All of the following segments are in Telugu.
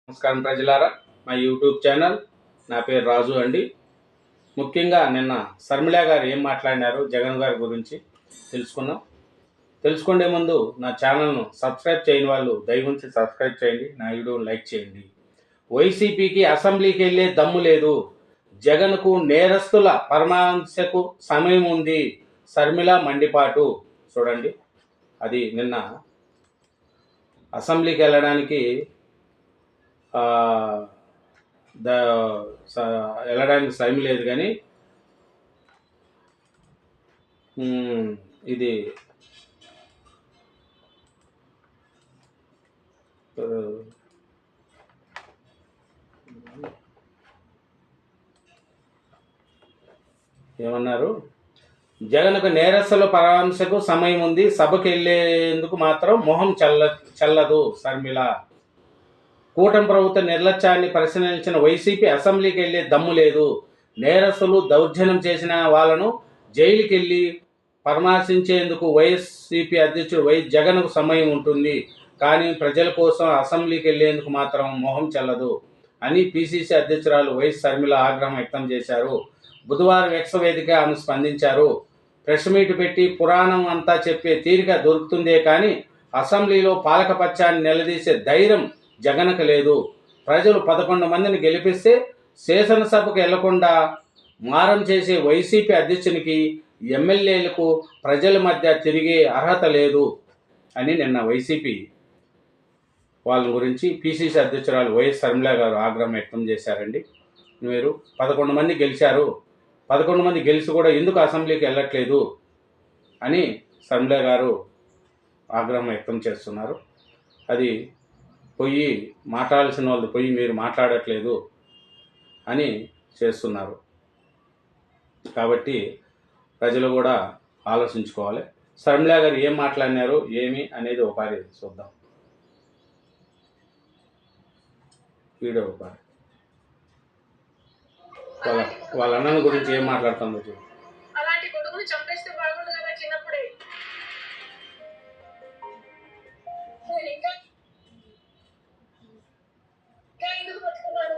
నమస్కారం ప్రజలారా, మా యూట్యూబ్ ఛానల్. నా పేరు రాజు అండి. ముఖ్యంగా నిన్న శర్మిళ గారు ఏం మాట్లాడినారు జగన్ గారి గురించి తెలుసుకున్నాం. తెలుసుకునే ముందు నా ఛానల్ను సబ్స్క్రైబ్ చేయని వాళ్ళు దయవుంచి సబ్స్క్రైబ్ చేయండి, నా వీడియోని లైక్ చేయండి. వైసీపీకి అసెంబ్లీకి వెళ్ళే దమ్ము లేదు, జగన్కు నేరస్తుల పరామర్శకు సమయం ఉంది, శర్మిళ మండిపాటు. చూడండి, అది నిన్న అసెంబ్లీకి వెళ్ళడానికి వెళ్ళడానికి టైం లేదు, కానీ ఇది ఏమన్నారు, జగన్కు నేరస్తుల పరామర్శకు సమయం ఉంది, సభకు వెళ్ళేందుకు మాత్రం మొహం చల్లదు శర్మిళ. కూటమి ప్రభుత్వ నిర్లక్ష్యాన్ని పరిశీలించిన వైసీపీ అసెంబ్లీకి వెళ్ళే దమ్ము లేదు, నేరస్తులు దౌర్జన్యం చేసిన వాళ్ళను జైలుకి వెళ్ళి పరామర్శించేందుకు వైసీపీ అధ్యక్షుడు వైఎస్ జగన్కు సమయం ఉంటుంది, కానీ ప్రజల కోసం అసెంబ్లీకి వెళ్ళేందుకు మాత్రం మొహం చెల్లదు అని పిసిసి అధ్యక్షురాలు వైఎస్ శర్మిళ ఆగ్రహం వ్యక్తం చేశారు. బుధవారం ఎక్స్ వేదిక ఆమె స్పందించారు. ప్రెస్ మీట్ పెట్టి పురాణం అంతా చెప్పే తీరిక దొరుకుతుందే కానీ అసెంబ్లీలో పాలకపక్షాన్ని నిలదీసే ధైర్యం జగన్కు లేదు. ప్రజలు 11 మందిని గెలిపిస్తే శాసనసభకు వెళ్లకుండా మారం చేసే వైసీపీ అధ్యక్షునికి ఎమ్మెల్యేలకు ప్రజల మధ్య తిరిగే అర్హత లేదు అని నిన్న వైసీపీ వాళ్ళ గురించి పిసిసి అధ్యక్షురాలు వైఎస్ శర్మిళ గారు ఆగ్రహం వ్యక్తం చేశారండి. మీరు 11 మంది గెలిచారు, 11 మంది గెలిచి కూడా ఎందుకు అసెంబ్లీకి వెళ్ళట్లేదు అని శర్మిళ గారు ఆగ్రహం వ్యక్తం చేస్తున్నారు. అది పోయి మాట్లాడాల్సిన వాళ్ళు పోయి మీరు మాట్లాడట్లేదు అని చేస్తున్నారు. కాబట్టి ప్రజలు కూడా ఆలోచించుకోవాలి. శర్మిళ గారు ఏం మాట్లాడినారు ఏమి అనేది ఒకసారి చూద్దాం. వీడియో ఒకసారి వాళ్ళ అన్నల గురించి ఏం మాట్లాడుతుందో చూడు. అలాంటి కొడుకుని చంపేస్తే బాగుండు కదా చిన్నప్పుడే. ఇంకా ఎందుకు బతుకున్నాను,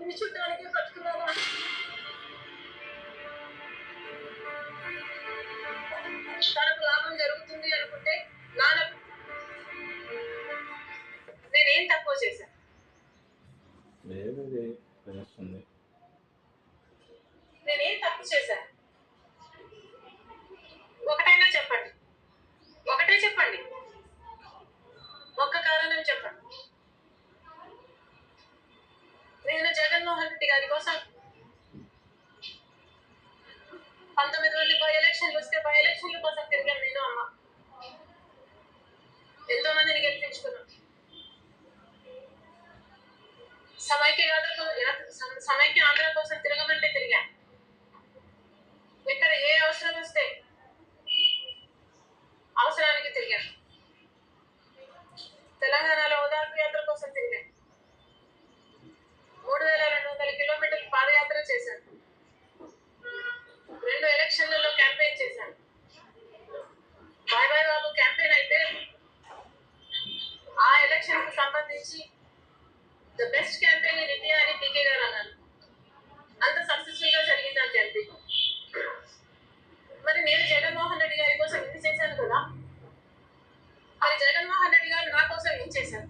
ఇది చుట్టానికి బతుకున్నాను. తనకు లాభం జరుగుతుంది అనుకుంటే నేనేం తక్కువ చేశాను? నేనేం తప్పు చేశాను? ఒకటైనా చెప్పండి, ఒకటే చెప్పండి, ఒక్క కారణం చెప్పండి. నేను జగన్మోహన్ రెడ్డి గారి కోసం 19 మంది బై ఎలక్షన్లు వస్తే బై ఎలక్షన్ల కోసం తిరిగాను. నేను అమ్మ ఎంతో మందిని గెలిపించుకున్నాను. సమైక్య ఆంధ్ర కోసం తిరగమంటే తిరిగా. ఇక్కడ ఏ అవసరం వస్తే అవసరానికి తిరిగాను. తెలంగాణలో ఓదార్పు యాత్ర కోసం తిరిగాను. 3200 కిలోమీటర్లు పాదయాత్ర చేశాను. 2 ఎలక్షన్లలో క్యాంపెయిన్ చేశాను. బాయ్ బాయ్ బాబు క్యాంపెయిన్ అయితే ఆ ఎలక్షన్ కు సంబంధించి the best campaign in India అని పీకే గారు అన్నారు. అంత సక్సెస్ఫుల్ గా జరిగింది ఆ క్యాంపెయిన్. మరి నేను జగన్మోహన్ రెడ్డి గారి కోసం ఇది చేశాను కదా, మరి జగన్మోహన్ రెడ్డి గారు నా కోసం ఏం చేశారు?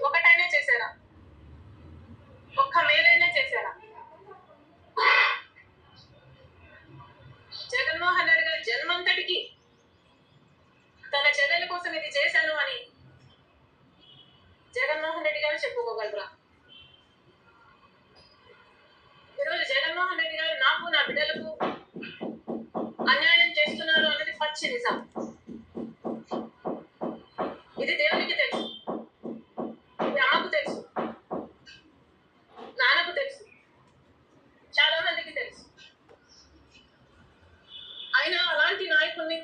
ఒకటైనా చేశారా? ఒక్క మేలైనా చేశారా? జగన్మోహన్ రెడ్డి గారి జన్మంతటికి తన చెల్లెల కోసం ఇది చేశాను అని జగన్మోహన్ రెడ్డి గారు చెప్పుకోగలరా? ఈరోజు జగన్మోహన్ రెడ్డి గారు నాకు నా బిడ్డలకు అన్యాయం చేస్తున్నారు అన్నది పచ్చి నిజం. ఇది దేవునికి తెలుసు, ఇది అమ్మకు తెలుసు, నాన్నకు తెలుసు, చాలా మందికి తెలుసు. అయినా అలాంటి నాయకుడిని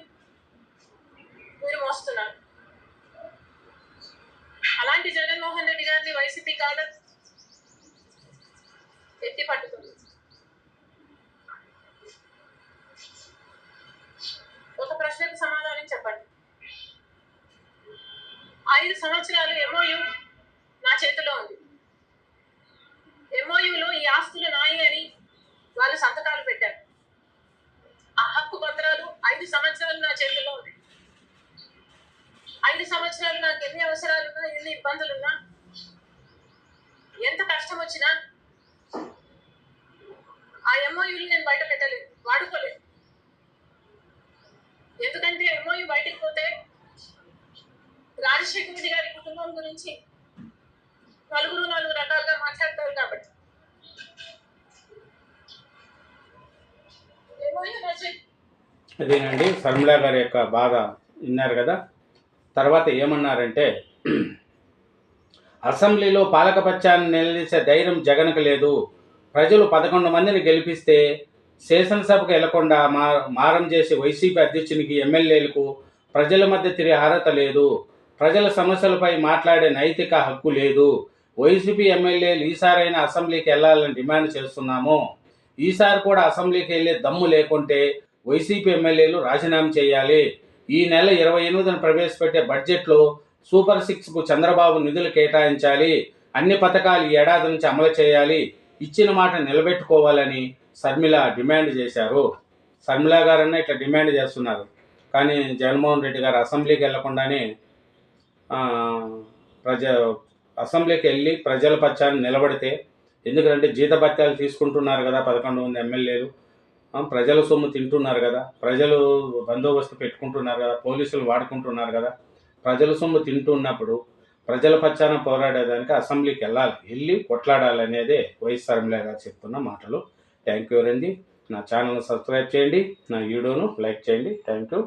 మీరు మోస్తున్నారు. అలాంటి జగన్మోహన్ రెడ్డి గారిని వైసీపీ కాదు ఎత్తి పట్టుకుంది. ఒక ప్రశ్నకు సమాధానం చెప్పండి. 5 సంవత్సరాలు ఎంఓయు నా చేతిలో ఉంది. ఎంఓయులో ఈ ఆస్తులు నాయి అని వాళ్ళు సంతకాలు పెట్టారు. ఆ హక్కు పత్రాలు 5 సంవత్సరాలు నా చేతిలో ఉంది. 5 సంవత్సరాలు నాకు ఎన్ని అవసరాలున్నా, ఎన్ని ఇబ్బందులున్నా, ఎంత కష్టం వచ్చినా ఆ ఎంఓయూని నేను బయట పెట్టలేదు, వాడుకోలేదు. ఎందుకంటే ఎంఓయూ బయటకు పోతే రాజశేఖర రెడ్డి గారి కుటుంబం గురించి నలుగురు 4 రకాలుగా మాట్లాడతారు కాబట్టి ఎంఓయూ రచయిత అదేనండి శర్మిల గారి యొక్క బాధ విన్నారు కదా. తర్వాత ఏమన్నారంటే, అసెంబ్లీలో పాలకపక్షాన్ని నిలదీసే ధైర్యం జగన్కు లేదు. ప్రజలు 11 మందిని గెలిపిస్తే శాసనసభకు వెళ్లకుండా మారం చేసి వైసీపీ అధ్యక్షునికి, ఎమ్మెల్యేలకు ప్రజల మధ్య తిరిగే అర్హత లేదు. ప్రజల సమస్యలపై మాట్లాడే నైతిక హక్కు లేదు. వైసీపీ ఎమ్మెల్యేలు ఈసారైనా అసెంబ్లీకి వెళ్లాలని డిమాండ్ చేస్తున్నాము. ఈసారి కూడా అసెంబ్లీకి వెళ్లే దమ్ము లేకుంటే వైసీపీ ఎమ్మెల్యేలు రాజీనామా చేయాలి. ఈ నెల 28న ప్రవేశపెట్టే బడ్జెట్లో సూపర్ 6కు చంద్రబాబు నిధులు కేటాయించాలి. అన్ని పథకాలు ఈ ఏడాది నుంచి అమలు చేయాలి. ఇచ్చిన మాట నిలబెట్టుకోవాలని శర్మిల డిమాండ్ చేశారు. శర్మిల గారన్నా ఇట్లా డిమాండ్ చేస్తున్నారు. కానీ జగన్మోహన్ రెడ్డి గారు అసెంబ్లీకి వెళ్లకుండానే అసెంబ్లీకి వెళ్ళి ప్రజల పక్షాన్ని నిలబడితే, ఎందుకంటే జీతభత్యాలు తీసుకుంటున్నారు కదా 11 మంది ఎమ్మెల్యేలు, ప్రజల సొమ్ము తింటున్నారు కదా, ప్రజలు బందోబస్తు పెట్టుకుంటున్నారు కదా, పోలీసులు వాడుకుంటున్నారు కదా, ప్రజల సొమ్ము తింటున్నప్పుడు ప్రజల పక్షాన పోరాడేదానికి అసెంబ్లీకి వెళ్ళి కొట్లాడాలనేదే వైఎస్ శర్మిల గారు చెప్తున్న మాటలు. థ్యాంక్ యూ అండి. నా ఛానల్ సబ్స్క్రైబ్ చేయండి, నా వీడియోను లైక్ చేయండి. Thank you.